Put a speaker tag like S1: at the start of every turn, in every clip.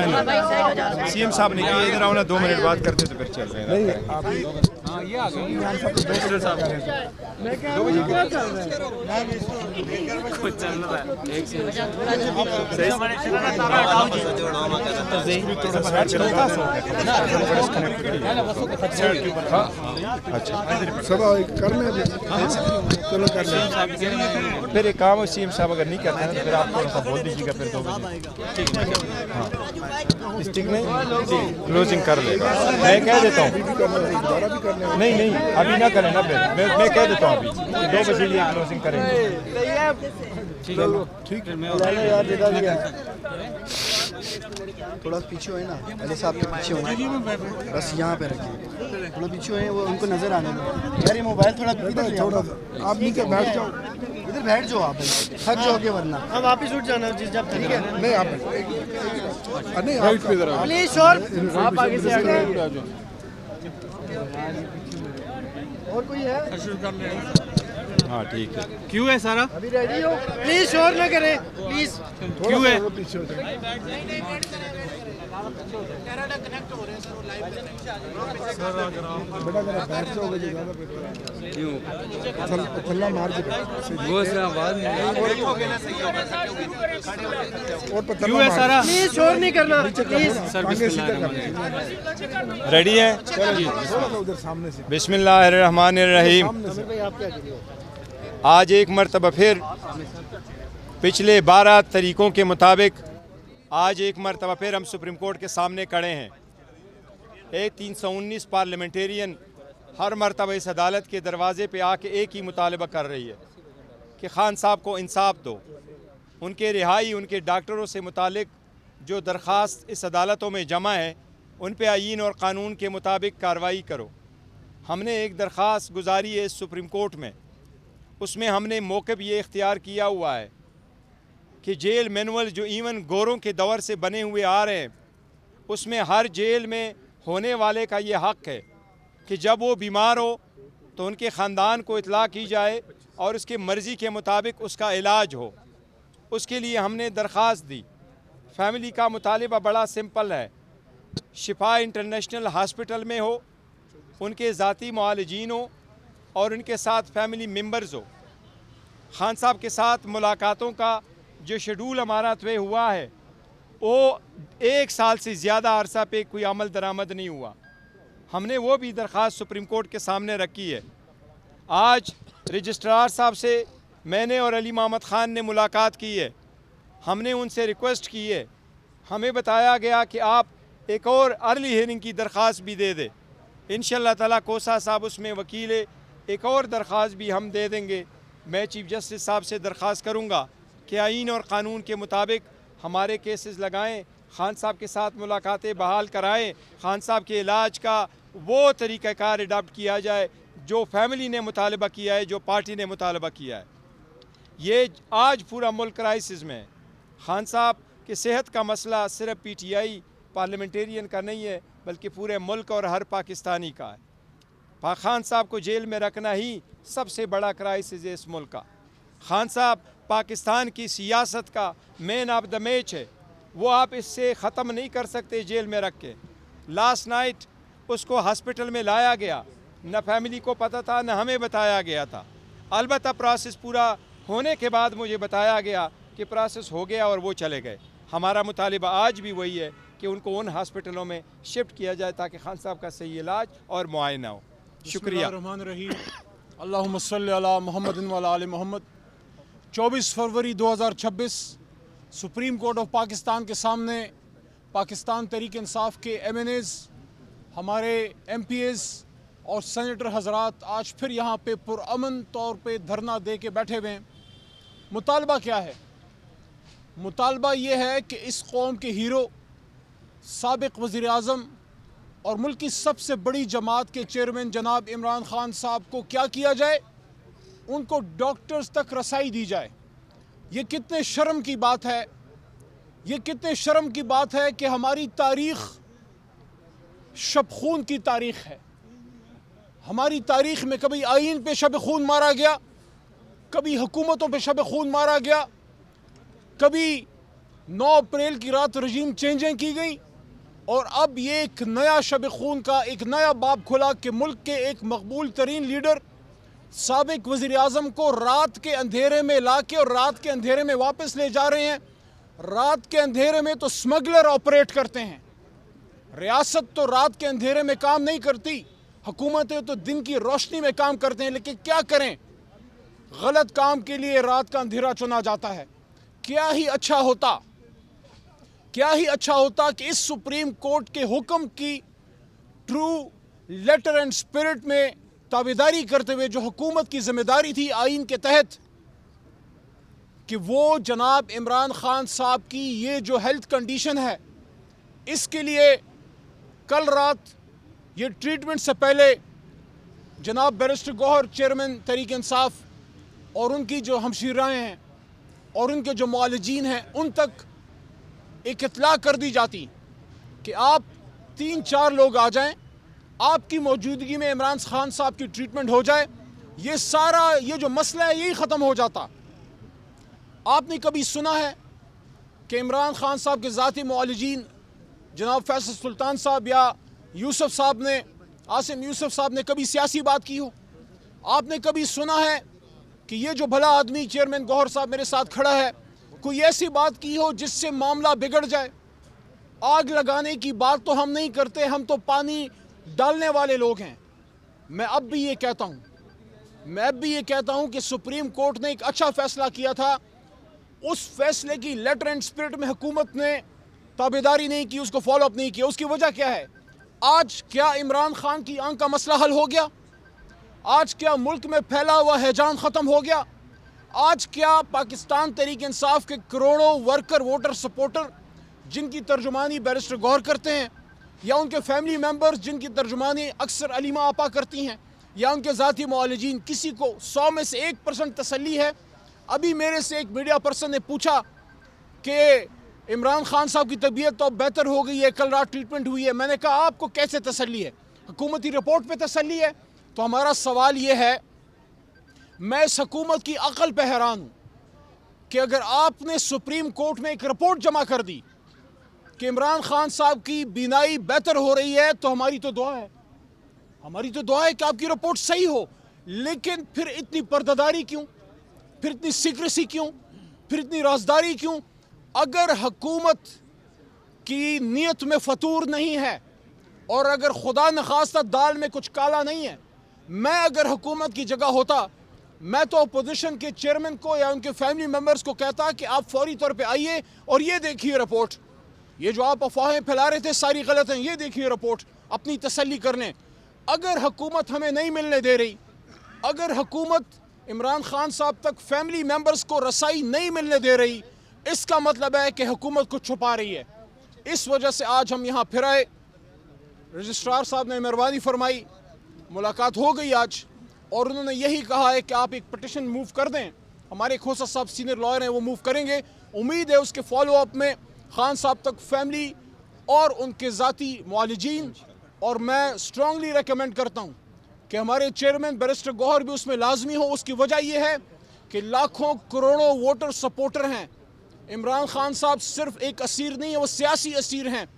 S1: CM साहब ने कहा इधर आओ ना, 2 मिनट बात करते तो फिर चल रहे हैं। फिर एक काम सीएम साहब अगर नहीं करते हैं तो फिर आप थोड़ा सा बोल दीजिएगा, फिर 2 बजे हाँ ठीक नहीं क्लोजिंग कर लेगा। मैं कह देता हूँ नहीं नहीं अभी ना करें ना, मैं कह देता हूँ अभी 2 बजे ये क्लोजिंग करेंगे।
S2: ठीक है थोड़ा पीछे है ना, अली साहब के पीछे होना, बस यहाँ पे रखिए, थोड़ा पीछे है वो उनको नजर आने दो यार। ये मोबाइल थोड़ा इधर थोड़ा आप नीचे बैठ जाओ, इधर बैठ जाओ आप, थक जाओगे वरना हम वापिस उठ जाना जिस जब ठीक है। नहीं आप नहीं प्लीज शोर आप आगे से और कोई है?
S1: हाँ ठीक है।
S3: क्यों है सारा?
S2: अभी रेडी हो? प्लीज शोर ना करें प्लीज।
S3: क्यों है? क्यों है सारा?
S2: प्लीज शोर नहीं करना प्लीज।
S1: रेडी है? बिस्मिल्लाहिर्रहमानिर्रहीम। आज एक मरतबा फिर पिछले 12 तरीक़ों के मुताबिक आज एक मरतबा फिर हम सुप्रीम कोर्ट के सामने खड़े हैं। एक 319 पार्लियामेंटेरियन हर मरतबा इस अदालत के दरवाज़े पे आके एक ही मुतालबा कर रही है कि खान साहब को इंसाफ दो, उनके रिहाई, उनके डॉक्टरों से मुतालिक जो दरख्वास्त इस अदालतों में जमा है उन पे आईन और क़ानून के मुताबिक कार्रवाई करो। हमने एक दरख्वास्त गुजारी है सुप्रीम कोर्ट में, उसमें हमने मौक़िफ़ ये इख्तियार किया हुआ है कि जेल मैनुअल जो इवन गोरों के दौर से बने हुए आ रहे हैं उसमें हर जेल में होने वाले का ये हक़ है कि जब वो बीमार हो तो उनके ख़ानदान को इतला की जाए और उसकी मर्ज़ी के मुताबिक उसका इलाज हो। उसके लिए हमने दरख्वास्त दी। फैमिली का मुतालिबा बड़ा सिंपल है, शिफा इंटरनेशनल हॉस्पिटल में हो, उनके ज़ाती मुआलिजीन हो और उनके साथ फैमिली मेम्बर्स हो। खान साहब के साथ मुलाकातों का जो शेड्यूल हमारा तय हुआ है वो 1 साल से ज़्यादा अरसा पे कोई अमल दरामद नहीं हुआ। हमने वो भी दरख्वास्त सुप्रीम कोर्ट के सामने रखी है। आज रजिस्ट्रार साहब से मैंने और अली मोहम्मद ख़ान ने मुलाकात की है। हमने उनसे रिक्वेस्ट की है, हमें बताया गया कि आप एक और अर्ली हियरिंग की दरख्वास्त भी दे दें। इंशाअल्लाह ताला कोसा साहब उसमें वकील है, एक और दरख्वास्त भी हम दे देंगे। मैं चीफ जस्टिस साहब से दरख्वास्त करूँगा कि आईन और क़ानून के मुताबिक हमारे केसेस लगाएं, खान साहब के साथ मुलाकातें बहाल कराएं, खान साहब के इलाज का वो तरीक़ाकार अडॉप्ट किया जाए जो फैमिली ने मुतालबा किया है, जो पार्टी ने मुतालबा किया है। ये आज पूरा मुल्क क्राइसिस में है। खान साहब के सेहत का मसला सिर्फ PTI पार्लियामेंटेरियन का नहीं है बल्कि पूरे मुल्क और हर पाकिस्तानी का है। खान साहब को जेल में रखना ही सबसे बड़ा क्राइसिस है इस मुल्क का। खान साहब पाकिस्तान की सियासत का मैन ऑफ द मैच है, वो आप इससे ख़त्म नहीं कर सकते जेल में रख के। लास्ट नाइट उसको हॉस्पिटल में लाया गया, न फैमिली को पता था न हमें बताया गया था। अलबत्ता प्रोसेस पूरा होने के बाद मुझे बताया गया कि प्रोसेस हो गया और वो चले गए। हमारा मुतालिबा आज भी वही है कि उनको उन हॉस्पिटलों में शिफ्ट किया जाए ताकि खान साहब का सही इलाज और मुआयना हो। शुक्रिया।
S3: अल्लाहुम्मा सल्ली अला मुहम्मदिन व अला आलि मुहम्मद। 24 फरवरी 2026 सुप्रीम कोर्ट ऑफ पाकिस्तान के सामने पाकिस्तान तहरीक इंसाफ के MNAs, हमारे MPAs और सेनेटर हजरात आज फिर यहाँ पे पुरअमन तौर पे धरना दे के बैठे हुए हैं। मुतालबा क्या है? मुतालबा ये है कि इस कौम के हीरो साबिक वज़ीर आज़म और मुल्क की सबसे बड़ी जमात के चेयरमैन जनाब इमरान खान साहब को क्या किया जाए, उनको डॉक्टर्स तक रसाई दी जाए। ये कितने शर्म की बात है, ये कितने शर्म की बात है कि हमारी तारीख़ शब खून की तारीख़ है। हमारी तारीख़ में कभी आइन पे शब खून मारा गया, कभी हुकूमतों पे शब खून मारा गया, कभी 9 अप्रैल की रात रजीम चेंजिंग की गई और अब ये एक नया शब खून का एक नया बाब खुला कि मुल्क के एक मकबूल तरीन लीडर साबिक वज़ीर आज़म को रात के अंधेरे में ला के और रात के अंधेरे में वापस ले जा रहे हैं। रात के अंधेरे में तो स्मगलर ऑपरेट करते हैं, रियासत तो रात के अंधेरे में काम नहीं करती, हुकूमतें तो दिन की रोशनी में काम करते हैं। लेकिन क्या करें, गलत काम के लिए रात का अंधेरा चुना जाता है। क्या ही अच्छा होता कि इस सुप्रीम कोर्ट के हुक्म की ट्रू लेटर एंड स्पिरिट में ताबेदारी करते हुए जो हुकूमत की जिम्मेदारी थी आइन के तहत कि वो जनाब इमरान खान साहब की ये जो हेल्थ कंडीशन है, इसके लिए कल रात ये ट्रीटमेंट से पहले जनाब बैरिस्टर गौहर चेयरमैन तहरीक इंसाफ और उनकी जो हमशीराएँ हैं और उनके जो मुआलिजीन हैं उन तक एक इत्तला कर दी जाती कि आप 3-4 लोग आ जाएं, आपकी मौजूदगी में इमरान खान साहब की ट्रीटमेंट हो जाए, ये सारा ये जो मसला है यही ख़त्म हो जाता। आपने कभी सुना है कि इमरान खान साहब के ज़ाती मुआलिजीन जनाब फैसल सुल्तान साहब या यूसुफ साहब ने आसिम यूसुफ साहब ने कभी सियासी बात की हो? आपने कभी सुना है कि ये जो भला आदमी चेयरमैन गौहर साहब मेरे साथ खड़ा है कोई ऐसी बात की हो जिससे मामला बिगड़ जाए? आग लगाने की बात तो हम नहीं करते, हम तो पानी डालने वाले लोग हैं। मैं अब भी ये कहता हूँ कि सुप्रीम कोर्ट ने एक अच्छा फैसला किया था, उस फैसले की लेटर एंड स्पिरिट में हुकूमत ने ताबेदारी नहीं की, उसको फॉलो अप नहीं किया। उसकी वजह क्या है? आज क्या इमरान खान की आंख का मसला हल हो गया? आज क्या मुल्क में फैला हुआ हैजान ख़त्म हो गया? आज क्या पाकिस्तान तहरीक इंसाफ के करोड़ों वर्कर वोटर सपोर्टर जिनकी तर्जुमानी बैरिस्टर गौहर करते हैं या उनके फैमिली मेम्बर्स जिनकी तर्जुमानी अक्सर अलीमा आपा करती हैं या उनके ज़ाती मुआलिजीन, किसी को 100 में से 1% तसल्ली है? अभी मेरे से एक मीडिया पर्सन ने पूछा कि इमरान खान साहब की तबीयत तो अब बेहतर हो गई है, कल रात ट्रीटमेंट हुई है। मैंने कहा आपको कैसे तसल्ली है? हुकूमती रिपोर्ट पे तसल्ली है? तो हमारा सवाल ये है, मैं इस हुकूमत की अकल पे हैरान हूँ कि अगर आपने सुप्रीम कोर्ट में एक रिपोर्ट जमा कर दी कि इमरान खान साहब की बीनाई बेहतर हो रही है, तो हमारी तो दुआ है कि आपकी रिपोर्ट सही हो। लेकिन फिर इतनी पर्दादारी क्यों? फिर इतनी सीक्रेसी क्यों? फिर इतनी राजदारी क्यों? अगर हुकूमत की नीयत में फतूर नहीं है और अगर खुदा नखास्ता दाल में कुछ काला नहीं है, मैं अगर हुकूमत की जगह होता, मैं तो अपोजिशन के चेयरमैन को या उनके फैमिली मेम्बर्स को कहता कि आप फौरी तौर पे आइए और ये देखिए रिपोर्ट, ये जो आप अफवाहें फैला रहे थे सारी गलत हैं, ये देखिए रिपोर्ट, अपनी तसल्ली कर लें। अगर हुकूमत हमें नहीं मिलने दे रही, अगर हुकूमत इमरान खान साहब तक फैमिली मेम्बर्स को रसाई नहीं मिलने दे रही, इसका मतलब है कि हुकूमत कुछ छुपा रही है। इस वजह से आज हम यहाँ फिर आए। रजिस्ट्रार साहब ने मेहरबानी फरमाई, मुलाकात हो गई आज, और उन्होंने यही कहा है कि आप एक पिटिशन मूव कर दें। हमारे खोसा साहब सीनियर लॉयर हैं, वो मूव करेंगे। उम्मीद है उसके फॉलो अप में खान साहब तक फैमिली और उनके ज़ाती मुआलिजीन, और मैं स्ट्रांगली रेकमेंड करता हूँ कि हमारे चेयरमैन बैरिस्टर गौहर भी उसमें लाजमी हो। उसकी वजह यह है कि लाखों करोड़ों वोटर सपोर्टर हैं। इमरान खान साहब सिर्फ एक असीर नहीं है, वो सियासी असीर हैं,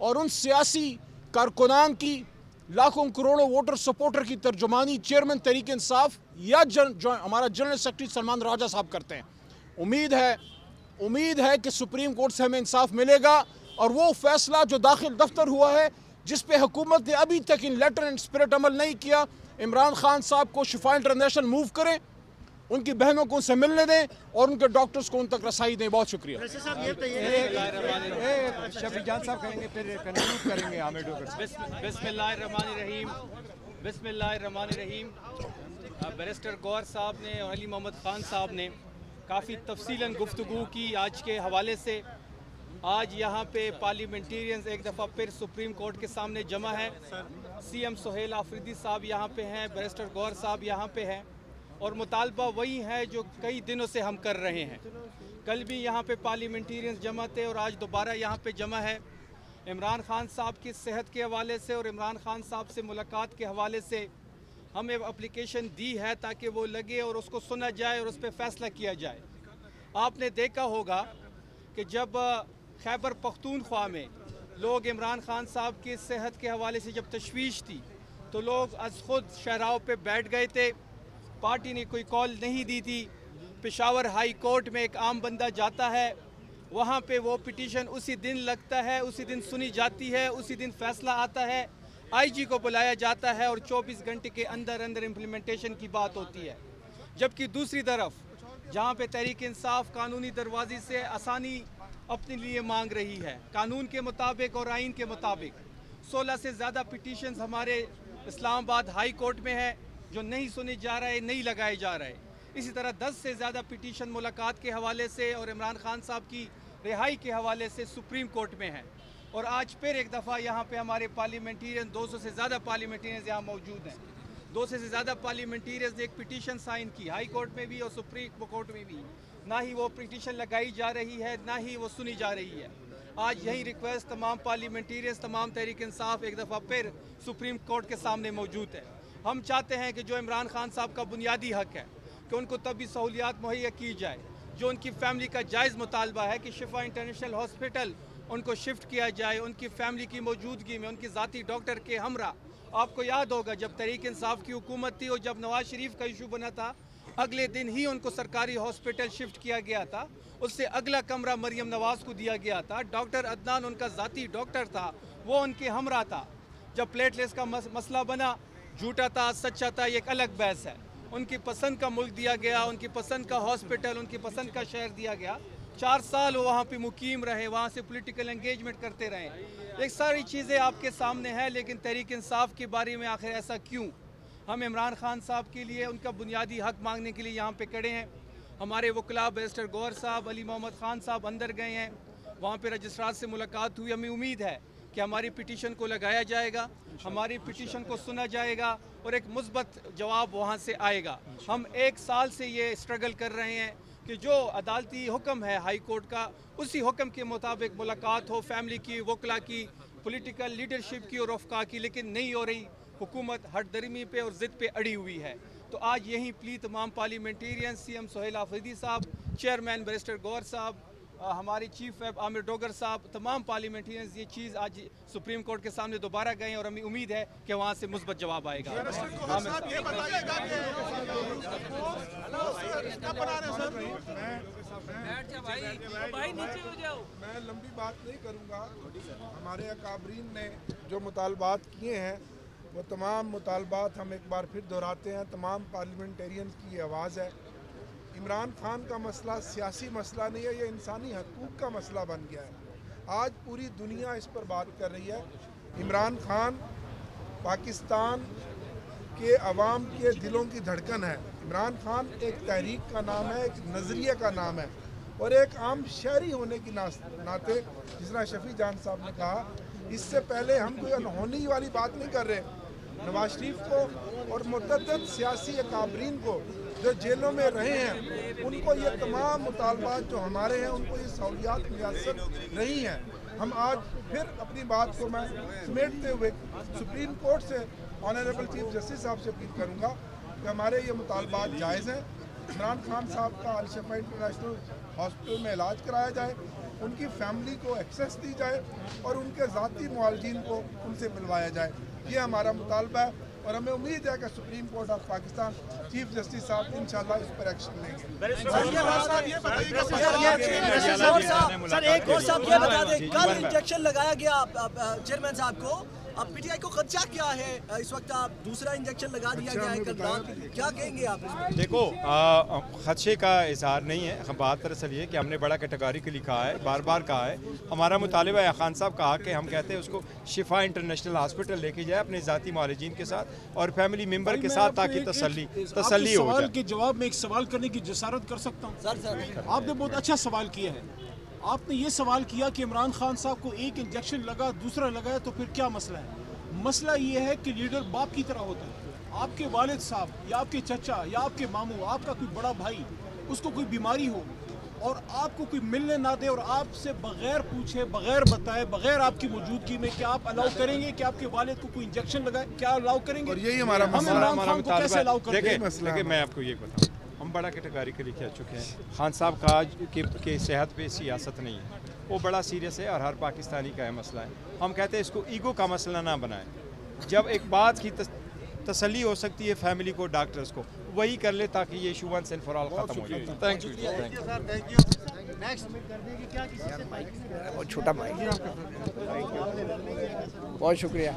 S3: और उन सियासी कारकुनान की लाखों करोड़ों वोटर सपोर्टर की तर्जुमानी चेयरमैन तहरीक इंसाफ या हमारा जनरल सेक्रेटरी सलमान राजा साहब करते हैं। उम्मीद है कि सुप्रीम कोर्ट से हमें इंसाफ मिलेगा, और वो फैसला जो दाखिल दफ्तर हुआ है जिस पे हुकूमत ने अभी तक इन लेटर एंड स्पिरिट अमल नहीं किया, इमरान खान साहब को शिफा इंटरनेशनल मूव करें, उनकी बहनों को उनसे मिलने दें और उनके डॉक्टर्स को उन तक रसाई दें। बहुत शुक्रिया।
S1: शफी जान साहब करेंगे, फिर कंक्लूड करेंगे हामिद डॉक्टर।
S4: बिस्मिल्लाहिर्रहमानिर्रहीम। बैरिस्टर गौहर साहब ने और अली मोहम्मद ख़ान साहब ने काफ़ी तफसीलन गुफ्तगू की आज के हवाले से। आज यहाँ पे पार्लियामेंटेरियंस एक दफ़ा फिर सुप्रीम कोर्ट के सामने जमा है। CM सुहेल आफरीदी साहब यहाँ पे हैं, बैरिस्टर गौहर साहब यहाँ पे हैं, और मुतालबा वही है जो कई दिनों से हम कर रहे हैं। कल भी यहाँ पे पार्लियामेंटेरियंस जमा थे और आज दोबारा यहाँ पे जमा है। इमरान खान साहब की सेहत के हवाले से और इमरान खान साहब से मुलाकात के हवाले से हमें एप्लीकेशन दी है ताकि वो लगे और उसको सुना जाए और उस पर फैसला किया जाए। आपने देखा होगा कि जब खैबर पख्तूनख्वा में लोग इमरान खान साहब की सेहत के हवाले से जब तशवीश थी तो लोग अज खुद शहराओं पे बैठ गए थे, पार्टी ने कोई कॉल नहीं दी थी। पेशावर हाई कोर्ट में एक आम बंदा जाता है, वहाँ पे वो पिटीशन उसी दिन लगता है, उसी दिन सुनी जाती है, उसी दिन फैसला आता है, आईजी को बुलाया जाता है और 24 घंटे के अंदर अंदर इम्प्लीमेंटेशन की बात होती है। जबकि दूसरी तरफ जहाँ पे तहरीक इंसाफ कानूनी दरवाजे से आसानी अपने लिए मांग रही है, कानून के मुताबिक और आइन के मुताबिक 16 से ज़्यादा पिटीशंस हमारे इस्लामाबाद हाई कोर्ट में है जो नहीं सुने जा रहे, नहीं लगाए जा रहे। इसी तरह 10 से ज़्यादा पिटीशन मुलाकात के हवाले से और इमरान खान साहब की रिहाई के हवाले से सुप्रीम कोर्ट में है। और आज फिर एक दफ़ा यहाँ पे हमारे पार्लियामेंटेरियन 200 से ज़्यादा पार्लियामेंटेरियन यहाँ मौजूद हैं। 200 से ज़्यादा पार्लियामेंटेरियन ने एक पिटीशन साइन की हाई कोर्ट में भी और सुप्रीम कोर्ट में भी। ना ही वो पिटीशन लगाई जा रही है, ना ही वो सुनी जा रही है। आज यही रिक्वेस्ट तमाम पार्लियामेंटेरियंस, तमाम तहरीक इंसाफ एक दफ़ा फिर सुप्रीम कोर्ट के सामने मौजूद है। हम चाहते हैं कि जो इमरान खान साहब का बुनियादी हक है कि उनको तभी सहूलियात मुहैया की जाए, जो उनकी फैमिली का जायज़ मुतालबा है कि शिफा इंटरनेशनल हॉस्पिटल उनको शिफ्ट किया जाए, उनकी फैमिली की मौजूदगी में उनकी ज़ाती डॉक्टर के हमरा। आपको याद होगा जब तहरीक इंसाफ की हुकूमत थी और जब नवाज शरीफ का इशू बना था, अगले दिन ही उनको सरकारी हॉस्पिटल शिफ्ट किया गया था। उससे अगला कमरा मरियम नवाज को दिया गया था। डॉक्टर अदनान उनका ज़ाती डॉक्टर था, वो उनके हमरा था। जब प्लेटलेट्स का मसला बना, झूठा था सच्चा था ये एक अलग बहस है। उनकी पसंद का मुल्क दिया गया, उनकी पसंद का हॉस्पिटल, उनकी पसंद का शहर दिया गया। 4 साल वो वहाँ पे मुकीम रहे, वहाँ से पॉलिटिकल एंगेजमेंट करते रहे। एक सारी चीज़ें आपके सामने हैं, लेकिन तहरीक इंसाफ के बारे में आखिर ऐसा क्यों? हम इमरान खान साहब के लिए उनका बुनियादी हक मांगने के लिए यहाँ पे खड़े हैं। हमारे वकला बैरिस्टर गौहर साहब, अली मोहम्मद खान साहब अंदर गए हैं, वहाँ पे रजिस्ट्रार से मुलाकात हुई। हमें उम्मीद है कि हमारी पिटीशन को लगाया जाएगा, हमारी पिटीशन को सुना जाएगा और एक मुस्बत जवाब वहाँ से आएगा। हम 1 साल से ये स्ट्रगल कर रहे हैं कि जो अदालती हुक्म है हाई कोर्ट का, उसी हुक्म के मुताबिक मुलाकात हो फैमिली की, वकला की, पॉलिटिकल लीडरशिप की और रफ़का की, लेकिन नहीं हो रही। हुकूमत हट दरमी पे और ज़िद पे अड़ी हुई है। तो आज यही प्ली तमाम पार्लियामेंटेरियन, CM सोहेल आफरीदी साहब, चेयरमैन बैरिस्टर गौहर साहब, हमारी चीफ वेब आमिर डोगर साहब, तमाम पार्लियामेंटेरियंस ये चीज़ आज सुप्रीम कोर्ट के सामने दोबारा गए और हमें उम्मीद है कि वहाँ से मुस्बत जवाब आएगा।
S5: मैं लंबी बात नहीं करूँगा। हमारे अकाबरीन ने जो मुतालबात किए हैं वो तमाम मुतालबात हम एक बार फिर दोहराते हैं। तमाम पार्लियामेंटेरियन की आवाज़ है। इमरान खान का मसला सियासी मसला नहीं है, ये इंसानी हकूक़ का मसला बन गया है। आज पूरी दुनिया इस पर बात कर रही है। इमरान खान पाकिस्तान के अवाम के दिलों की धड़कन है। इमरान खान एक तहरीक का नाम है, एक नज़रिए का नाम है और एक आम शहरी होने की नाते, जिस तरह शफी जान साहब ने कहा, इससे पहले हम कोई अनहोनी वाली बात नहीं कर रहे। नवाज शरीफ को और मुतअद्दिद सियासी अकाबरीन को जो जेलों में रहे हैं, उनको ये तमाम मुतालबात जो हमारे हैं, उनको ये सहूलियात मुयस्सर नहीं हैं। हम आज फिर अपनी बात को मैं समेटते हुए सुप्रीम कोर्ट से ऑनरेबल चीफ जस्टिस साहब से अपील करूँगा कि हमारे ये मुतालबात जायज़ हैं। इमरान खान साहब का अल शिफा इंटरनेशनल हॉस्पिटल में इलाज कराया जाए, उनकी फैमिली को एक्सेस दी जाए और उनके ज़ाती मुआलजीन को उनसे मिलवाया जाए। ये हमारा मुतालबा है और हमें उम्मीद है कि supreme court of Pakistan chief justice साहब इंशाल्लाह इस पर एक्शन लेंगे।
S6: सर एक और साहब ये बता दें, कल इंजेक्शन लगाया गया चेयरमैन साहब को, अब PTI को खदशा क्या है? इस वक्त आप दूसरा इंजेक्शन लगा दिया गया है कल रात, क्या कहेंगे आप?
S1: देखो, खदशे का इजहार नहीं है। बात दरअसल ये कि हमने बड़ा कैटेगोरिकली कहा है, बार बार कहा है, हमारा मुतालिबा है। खान साहब कहा कि हम कहते हैं उसको शिफा इंटरनेशनल हॉस्पिटल लेके जाए अपने ज़ाती मुआलिजीन के साथ और फैमिली मेम्बर के साथ, ताकि तसल्ली हो जाए।
S3: के जवाब में एक सवाल करने की जसारत कर सकता हूँ?
S6: सर
S3: आपने बहुत अच्छा सवाल किया है। आपने ये सवाल किया कि इमरान खान साहब को एक इंजेक्शन लगा, दूसरा लगाया, तो फिर क्या मसला है? मसला ये है कि लीडर बाप की तरह होता है। आपके वालिद साहब या आपके चचा या आपके मामू, आपका कोई बड़ा भाई, उसको कोई बीमारी हो और आपको कोई मिलने ना दे और आपसे बगैर पूछे, बगैर बताए, बगैर आपकी मौजूदगी में, क्या आप अलाउ करेंगे कि आपके वालिद को कोई इंजेक्शन लगाए? क्या अलाउ करेंगे?
S5: और यही हमारा
S3: हम इमरान खान को कैसे अलाउ करेंगे?
S1: देखिए, मैं आपको ये बताऊँ, हम बड़ा कैटेगरिकली कह चुके हैं। खान साहब का आज के सेहत पे सियासत नहीं है, वो बड़ा सीरियस है और हर पाकिस्तानी का है मसला है। हम कहते हैं इसको ईगो का मसला ना बनाएं। जब एक बात की तसल्ली हो सकती है फैमिली को, डॉक्टर्स को, वही कर ले ताकि ये issue once and for all खत्म हो जाए। Thank you.
S7: बहुत छोटा भाई, बहुत शुक्रिया।